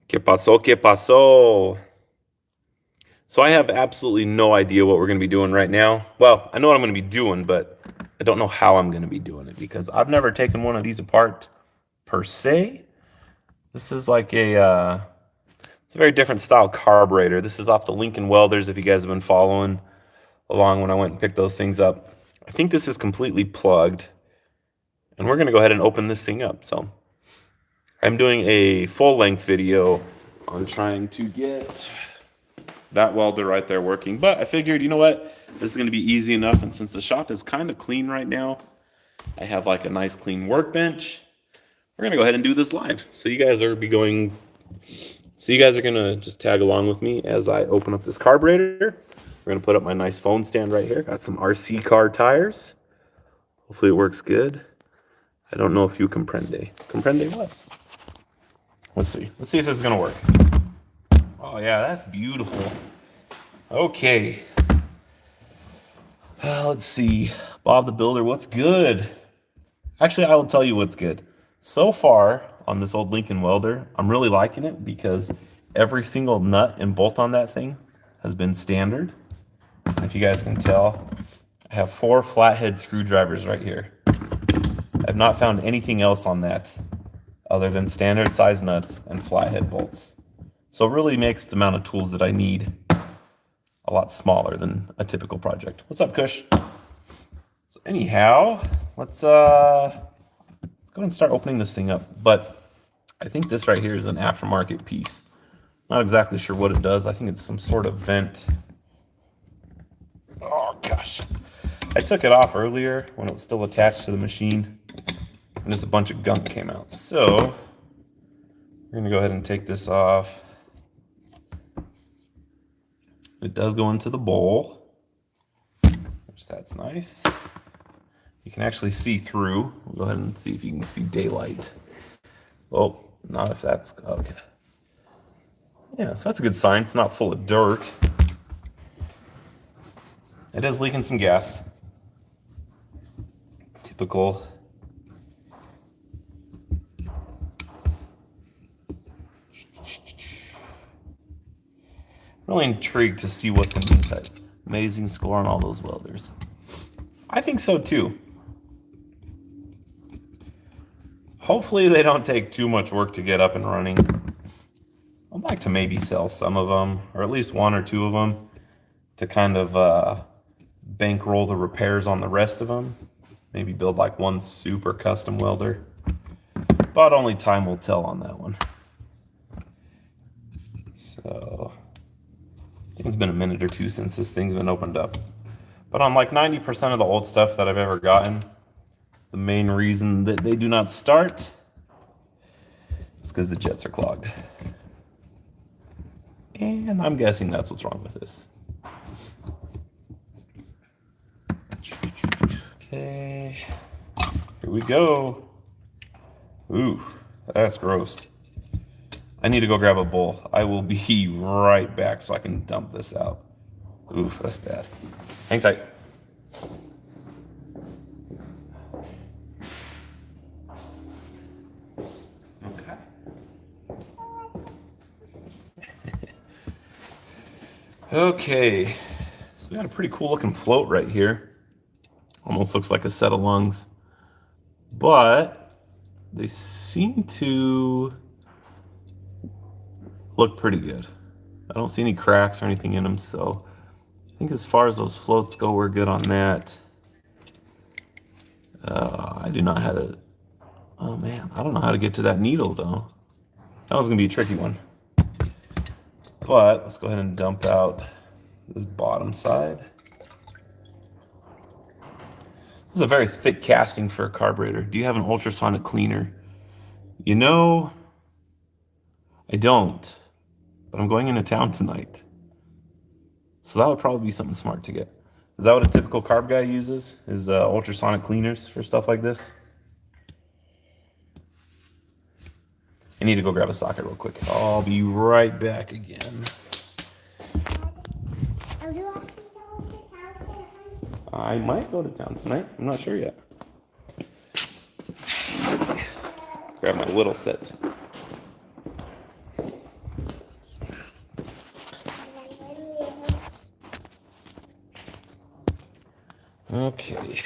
¿Qué pasó? ¿Qué pasó? So I have absolutely no idea what we're going to be doing right now. Well, I know what I'm going to be doing, but I don't know how I'm going to be doing it because I've never taken one of these apart per se. This is like it's a very different style carburetor. This is off the Lincoln Welders if you guys have been following along when I went and picked those things up. I think this is completely plugged, and we're going to go ahead and open this thing up. So I'm doing a full-length video on trying to get that welder right there working. But I figured, you know what? This is going to be easy enough. And since the shop is kind of clean right now, I have like a nice clean workbench. We're going to go ahead and do this live. So you guys are going to just tag along with me as I open up this carburetor. We're going to put up my nice phone stand right here. Got some RC car tires. Hopefully it works good. I don't know if you comprende. Comprende what? Let's see. Let's see if this is going to work. Oh, yeah, that's beautiful. Okay. Let's see. Bob the Builder, what's good? Actually, I will tell you what's good. So far, on this old Lincoln Welder, I'm really liking it because every single nut and bolt on that thing has been standard. If you guys can tell, I have 4 flathead screwdrivers right here. I've not found anything else on that other than standard size nuts and flathead bolts. So it really makes the amount of tools that I need a lot smaller than a typical project. What's up, Kush? So anyhow, let's go and start opening this thing up. But I think this right here is an aftermarket piece. Not exactly sure what it does. I think it's some sort of vent. Oh gosh. I took it off earlier when it was still attached to the machine, and just a bunch of gunk came out. So we're gonna go ahead and take this off. It does go into the bowl, which that's nice. You can actually see through. We'll go ahead and see if you can see daylight. Oh, not if that's okay. Yeah, so that's a good sign. It's not full of dirt. It is leaking some gas. Typical. Really intrigued to see what's going to be inside. Amazing score on all those welders. I think so too. Hopefully they don't take too much work to get up and running. I'd like to maybe sell some of them, or at least 1 or 2 of them, to kind of bankroll the repairs on the rest of them. Maybe build like one super custom welder. But only time will tell on that one. So I think it's been a minute or 2 since this thing's been opened up. But on like 90% of the old stuff that I've ever gotten, the main reason that they do not start is because the jets are clogged. And I'm guessing that's what's wrong with this. Okay, here we go. Ooh, that's gross. I need to go grab a bowl. I will be right back so I can dump this out. Oof, that's bad. Hang tight. Okay, so we got a pretty cool looking float right here. Almost looks like a set of lungs, but they seem to look pretty good. I don't see any cracks or anything in them, so I think as far as those floats go, we're good on that. I do not know how to, oh man, I don't know how to get to that needle though. That was gonna be a tricky one. But let's go ahead and dump out this bottom side. This is a very thick casting for a carburetor. Do you have an ultrasonic cleaner? You know, I don't, but I'm going into town tonight. So that would probably be something smart to get. Is that what a typical carb guy uses? Is ultrasonic cleaners for stuff like this? I need to go grab a socket real quick. I'll be right back again. I might go to town tonight. I'm not sure yet. Grab my whittle set. Okay.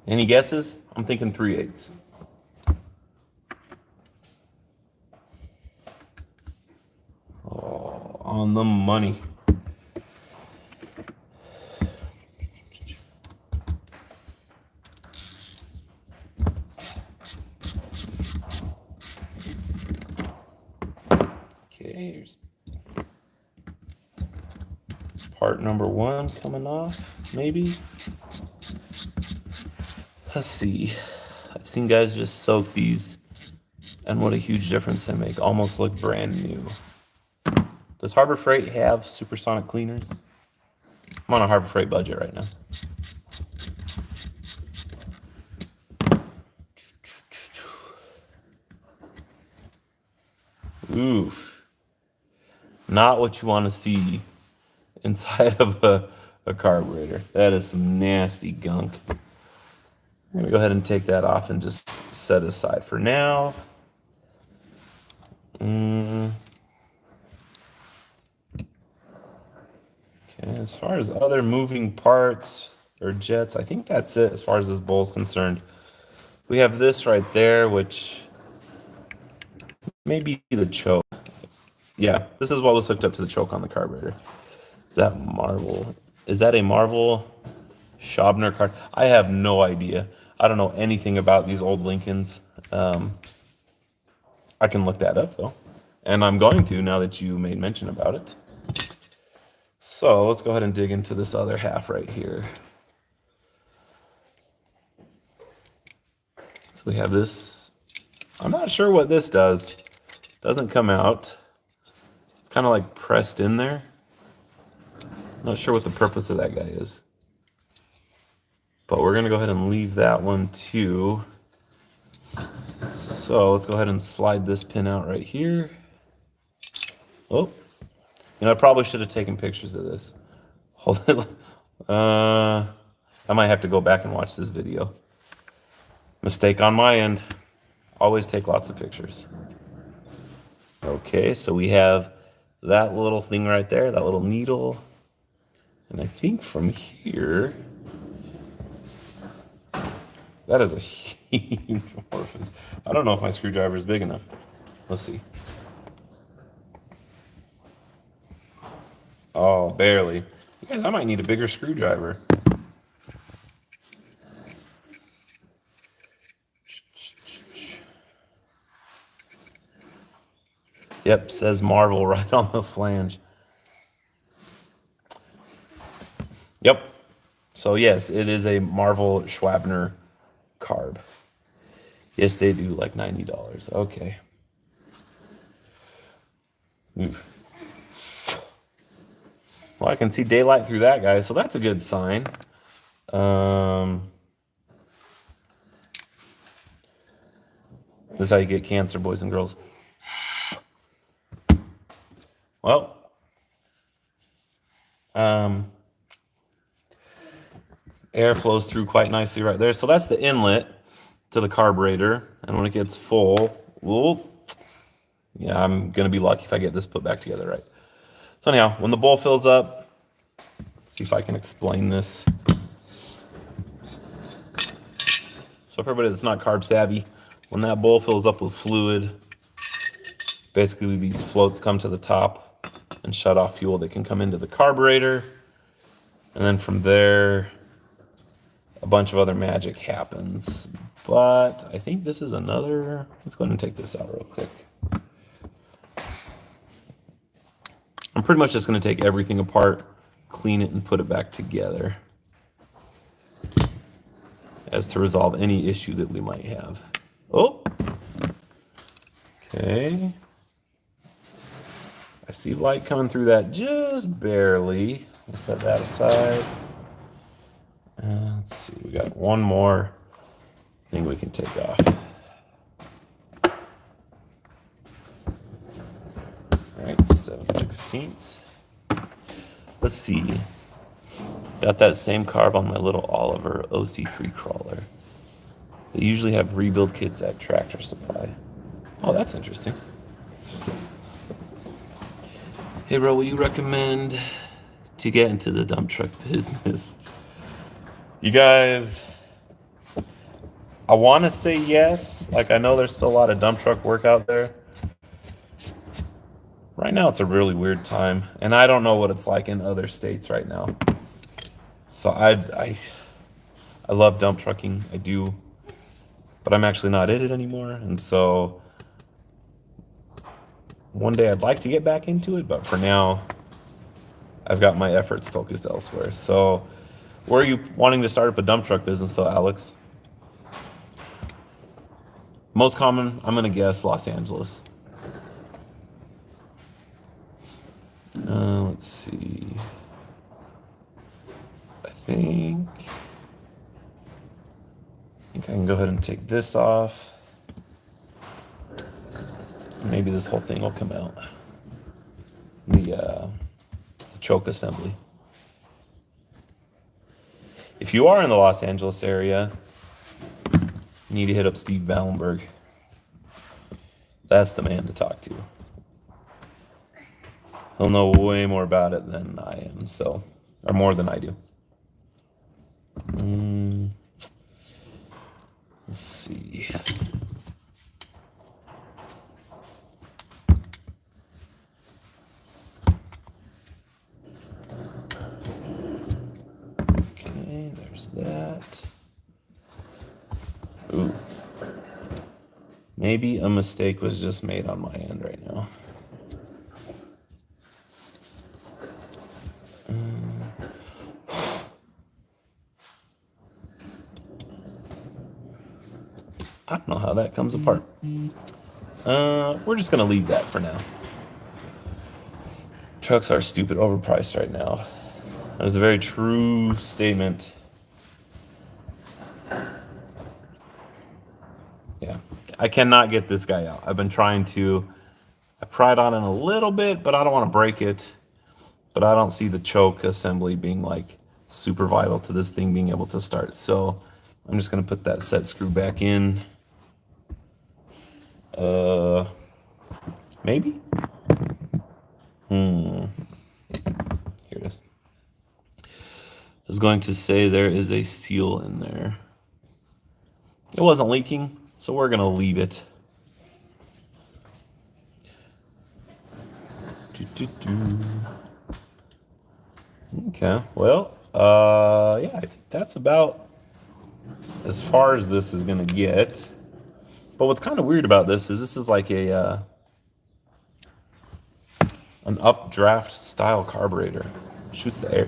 Any guesses? I'm thinking 3/8. Oh, on the money. Okay, here's part number 1 coming off, maybe. Let's see. I've seen guys just soak these, and what a huge difference they make. Almost look brand new. Does Harbor Freight have supersonic cleaners? I'm on a Harbor Freight budget right now. Oof. Not what you want to see inside of a carburetor. That is some nasty gunk. I'm going to go ahead and take that off and just set aside for now. Okay, as far as other moving parts or jets, I think that's it as far as this bowl is concerned. We have this right there, which may be the choke. Yeah, this is what was hooked up to the choke on the carburetor. Is that Marvel? Is that a Marvel Schaubner car? I have no idea. I don't know anything about these old Lincolns. I can look that up though, and I'm going to now that you made mention about it. So let's go ahead and dig into this other half right here. So we have this. I'm not sure what this does. Doesn't come out. It's kind of like pressed in there. Not sure what the purpose of that guy is. But we're going to go ahead and leave that one too. So let's go ahead and slide this pin out right here. Oh, I probably should have taken pictures of this. Hold it. I might have to go back and watch this video. Mistake on my end. Always take lots of pictures. Okay, so we have that little thing right there, that little needle. And I think from here, that is a huge orifice. I don't know if my screwdriver is big enough. Let's see. Oh, barely. You guys, I might need a bigger screwdriver. Yep, says Marvel right on the flange. Yep. So yes, it is a Marvel Schwabner carb. Yes, they do like $90. Okay. Oof. Well, I can see daylight through that, guys, so that's a good sign. This is how you get cancer, boys and girls. Well, air flows through quite nicely right there. So that's the inlet to the carburetor. And when it gets full, yeah, I'm going to be lucky if I get this put back together right. So anyhow, when the bowl fills up, let's see if I can explain this. So for everybody that's not carb savvy, when that bowl fills up with fluid, basically these floats come to the top and shut off fuel that can come into the carburetor. And then from there, a bunch of other magic happens. But I think this is another, let's go ahead and take this out real quick. I'm pretty much just going to take everything apart, clean it, and put it back together as to resolve any issue that we might have. Oh, okay. I see light coming through that just barely. Let's set that aside. Let's see, we got one more thing we can take off. All right, 7/16. Let's see. Got that same carb on my little Oliver OC3 crawler. They usually have rebuild kits at Tractor Supply. Oh, that's interesting. Hey, bro, will you recommend to get into the dump truck business? You guys, I want to say yes. Like, I know there's still a lot of dump truck work out there. Right now, it's a really weird time, and I don't know what it's like in other states right now. So I love dump trucking. I do, but I'm actually not in it anymore, and so one day I'd like to get back into it, but for now, I've got my efforts focused elsewhere. So, where are you wanting to start up a dump truck business, though, Alex? Most common, I'm gonna guess Los Angeles. Let's see. I think I can go ahead and take this off. Maybe this whole thing will come out. The choke assembly. If you are in the Los Angeles area, you need to hit up Steve Ballenberg. That's the man to talk to. He'll know way more about it than I am, so, or more than I do. Let's see. Okay, there's that. Ooh. Maybe a mistake was just made on my end right now. I don't know how that comes apart. We're just gonna leave that for now. Trucks are stupid overpriced right now. That is a very true statement. Yeah, I cannot get this guy out. I've been trying to. I pried on it a little bit, but I don't want to break it. But I don't see the choke assembly being like super vital to this thing being able to start. So I'm just gonna put that set screw back in. Maybe? Here it is. I was going to say there is a seal in there. It wasn't leaking, so we're gonna leave it. Okay, well, yeah, I think that's about as far as this is gonna get. But what's kind of weird about this is like a an updraft style carburetor. Shoots the air.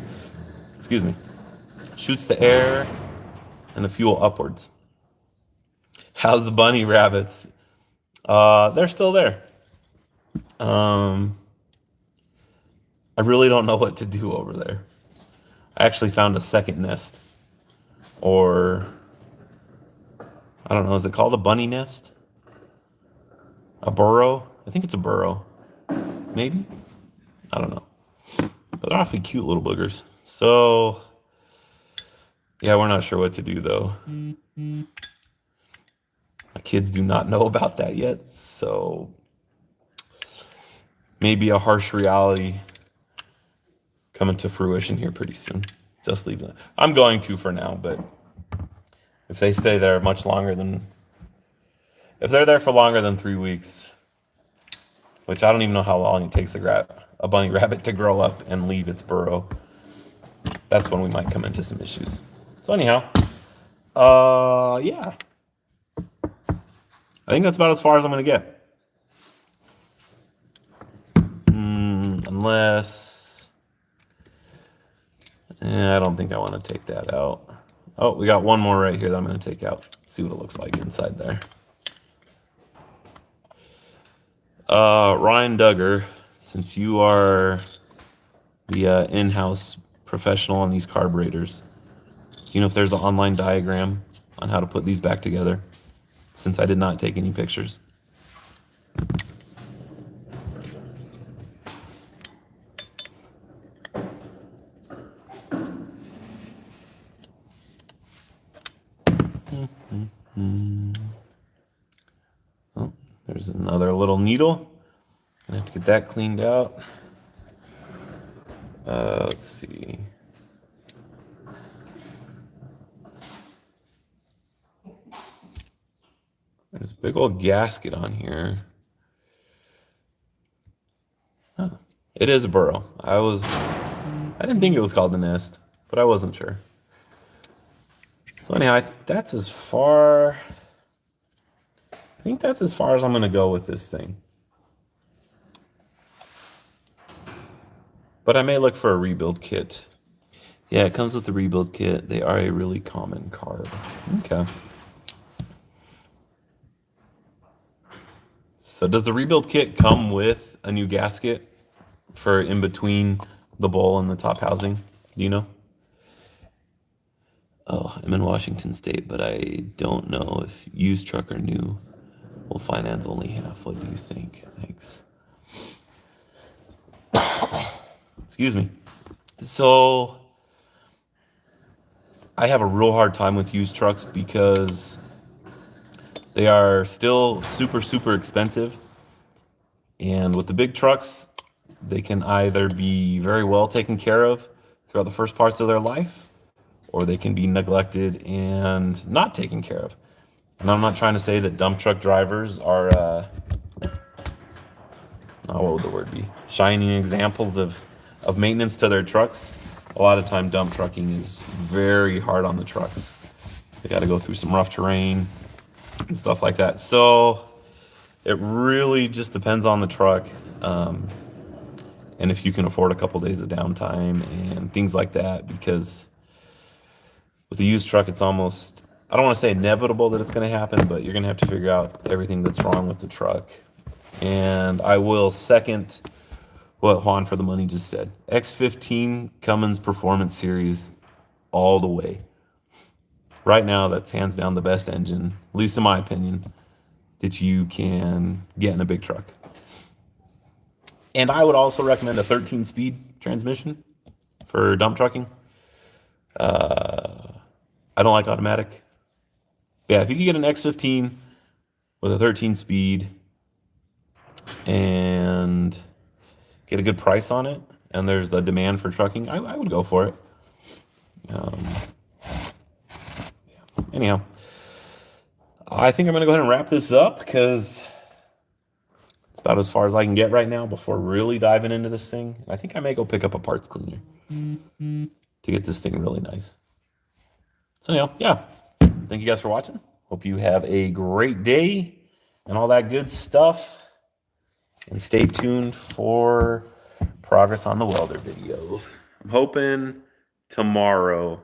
Excuse me. Shoots the air and the fuel upwards. How's the bunny rabbits? They're still there. I really don't know what to do over there. I actually found a second nest. Or, I don't know, is it called a bunny nest? A burrow? I think it's a burrow. Maybe? I don't know. But they're awfully cute little boogers. So, yeah, we're not sure what to do though. My kids do not know about that yet, so maybe a harsh reality coming to fruition here pretty soon. Just leave them. I'm going to for now, but if they stay there much longer than, if they're there for longer than 3 weeks, which I don't even know how long it takes a bunny rabbit to grow up and leave its burrow, that's when we might come into some issues. So anyhow, yeah. I think that's about as far as I'm going to get. Unless, I don't think I want to take that out. Oh, we got one more right here that I'm going to take out. See what it looks like inside there. Ryan Duggar, since you are the in-house professional on these carburetors, you know if there's an online diagram on how to put these back together, since I did not take any pictures. Another little needle. Gonna have to get that cleaned out. Let's see. There's a big old gasket on here. Huh. It is a burrow. I didn't think it was called a nest, but I wasn't sure. So anyhow, I think that's as far as I'm gonna go with this thing. But I may look for a rebuild kit. Yeah, it comes with the rebuild kit. They are a really common carb. Okay. So does the rebuild kit come with a new gasket for in between the bowl and the top housing? Do you know? Oh, I'm in Washington State, but I don't know if used truck or new will finance only half. What do you think? Thanks. Excuse me. So I have a real hard time with used trucks because they are still super, super expensive. And with the big trucks, they can either be very well taken care of throughout the first parts of their life, or they can be neglected and not taken care of. And I'm not trying to say that dump truck drivers are, what would the word be? Shining examples of maintenance to their trucks. A lot of time dump trucking is very hard on the trucks. They got to go through some rough terrain and stuff like that. So it really just depends on the truck. And if you can afford a couple days of downtime and things like that, because with a used truck, it's almost, I don't want to say inevitable that it's going to happen, but you're going to have to figure out everything that's wrong with the truck. And I will second what Juan for the Money just said. X15 Cummins Performance Series all the way. Right now, that's hands down the best engine, at least in my opinion, that you can get in a big truck. And I would also recommend a 13-speed transmission for dump trucking. I don't like automatic. Yeah, if you could get an X15 with a 13-speed and get a good price on it, and there's a demand for trucking, I would go for it. Anyhow, I think I'm going to go ahead and wrap this up because it's about as far as I can get right now before really diving into this thing. I think I may go pick up a parts cleaner to get this thing really nice. So anyhow, yeah. Thank you guys for watching. Hope you have a great day and all that good stuff. And stay tuned for progress on the welder video. I'm hoping tomorrow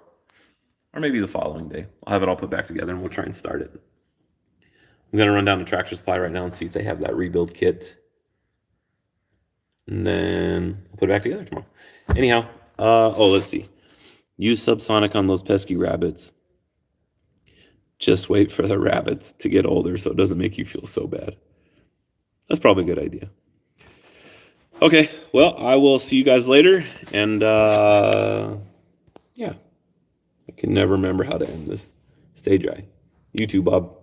or maybe the following day. I'll have it all put back together and we'll try and start it. I'm going to run down to Tractor Supply right now and see if they have that rebuild kit. And then I'll put it back together tomorrow. Anyhow, let's see. Use subsonic on those pesky rabbits. Just wait for the rabbits to get older so it doesn't make you feel so bad. That's probably a good idea. Okay, well, I will see you guys later. And, yeah. I can never remember how to end this. Stay dry. You too, Bob.